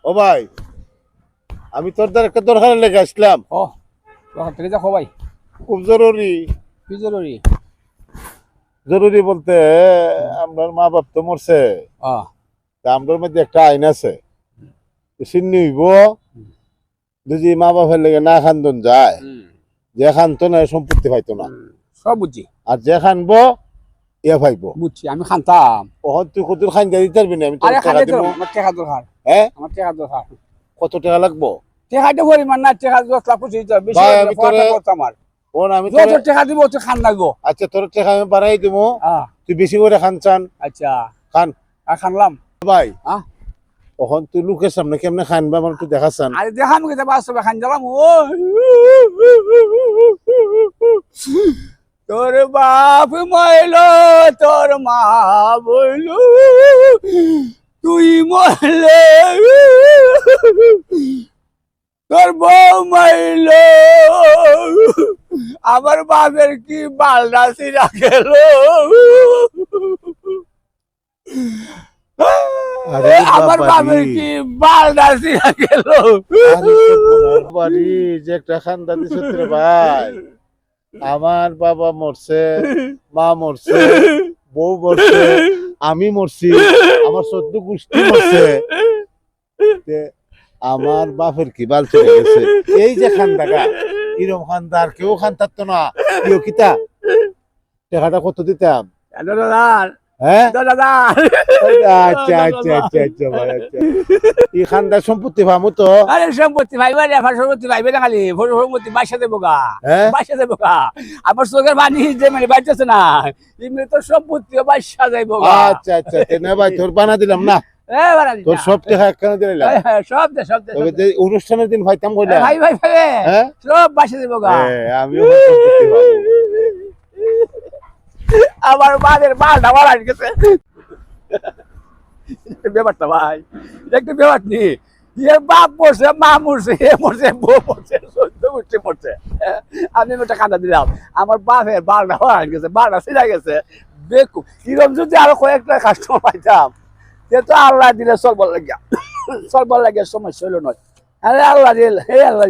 ও ভাই, আমি তোর দ্বারা একটা দরকারে লেগে আসলাম। ও দরকার থেকে দেখো ভাই। খুব জরুরি। কি জরুরি? জরুরি বলতে আমার মা বাপ তো মরছে, তা আমরার মধ্যে একটা আইন আছে, সিন্নি হইব যদি মা বাপের লেগে না খান্দন যায়, যে খানতো না সম্পত্তি পাইতো না, সব বুঝছি। আর যে খানবো ইয়া পাইবো। বুঝছি, আমি খানতাম। ওখান তুই কত খান দিতে পারবি না? আমি তোর আরে টাকা খাইতে দিব। আমার টাকা দরকার। হ্যাঁ, আমার টাকা দরকার। কত টাকা লাগবো? টাকাটা পরিমাণ না, টাকা 10 লাখ পঁচিশ হাজার, বেশি ভাই, হলে আমি পড়াটা তোরে- করতাম। আর ওর আমি যত তোরে- টাকা দিব অত খান লাগবো। আচ্ছা, তোর টাকা আমি বাড়াই দিব, হ্যাঁ, তুই বেশি করে খান চান আচ্ছা খান। আর খানলাম। ভাই, হ্যাঁ, তখন তুই লোকের সামনে কেমনে খানবা আমার একটু দেখাচ্ছান। আরে দেখাম কিন্তু বাস্তবে খান দিলাম। ও তোর বাপ মাইল, তোর মা বইল, তুই মরলে তোর বউ মাইল, আমার বাপের কি বালডা সিরা গেল। আরে আমার বাবারে। বাপের কি বালডা সিরা গেল। আরে তোর বাড়ি যে একটা খান্দা দিছ রে ভাই, আমার বাবা মরছে, মা মরছে, বউ মরছে, আমি মরছি, আমার সদ্য গোষ্ঠী মরছে, তে আমার বাপের কি বাল চলে গেছে। এই যে খান্দাটা, এরকম খান্দা আর কেউ খান থাকতো না। কেউ কিতা টাকাটা কত দিতাম? হ্যাঁ, আচ্ছা আচ্ছা আচ্ছা আচ্ছা ভাই, আচ্ছা। এই খান্দার সম্পত্তি ভামু তো। আরে সম্পত্তি ভাইবে রে, সম্পত্তি ভাইবে না, খালি সম্পত্তি বাসা দেবো গা, হ্যাঁ, বাসা দেবো গা। আমার চোখের পানি যে মানে বাইতেছে না, এমনি তো সম্পত্তি বাসা যাইবো গা। আচ্ছা আচ্ছা, না ভাই, তোর বানা দিলাম না, তোর সব টাকা একখানে দিলাম। সব দে সব দে তবে যে অনুষ্ঠানের দিন ভাইতাম কইলা, ভাই ভাই ভাই হ্যাঁ, সব বাসা দেবো গা। আমিও সম্পত্তি পাবো। আমার বাদের বালটা বাড়াই গেছে ব্যাপারটা ভাই, একটু ব্যাপার নি। এর বাপ মরছে, মা মরছে, এ মরছে, বউ মরছে, সদ্য গোষ্ঠী মরছে। আমি একটা কাঁদা দিলাম, আমার বাপের বালটা বাড়াই গেছে, বালটা ছিঁড়া গেছে। দেখু কিরম যদি আরো কয়েকটা কাস্টমার পাইতাম, সে তো আল্লাহ দিলে চলবার লাগিয়া, চলবার লাগিয়া সমস্যা হইল নয়। আরে আল্লাহ দিল, হে আল্লাহ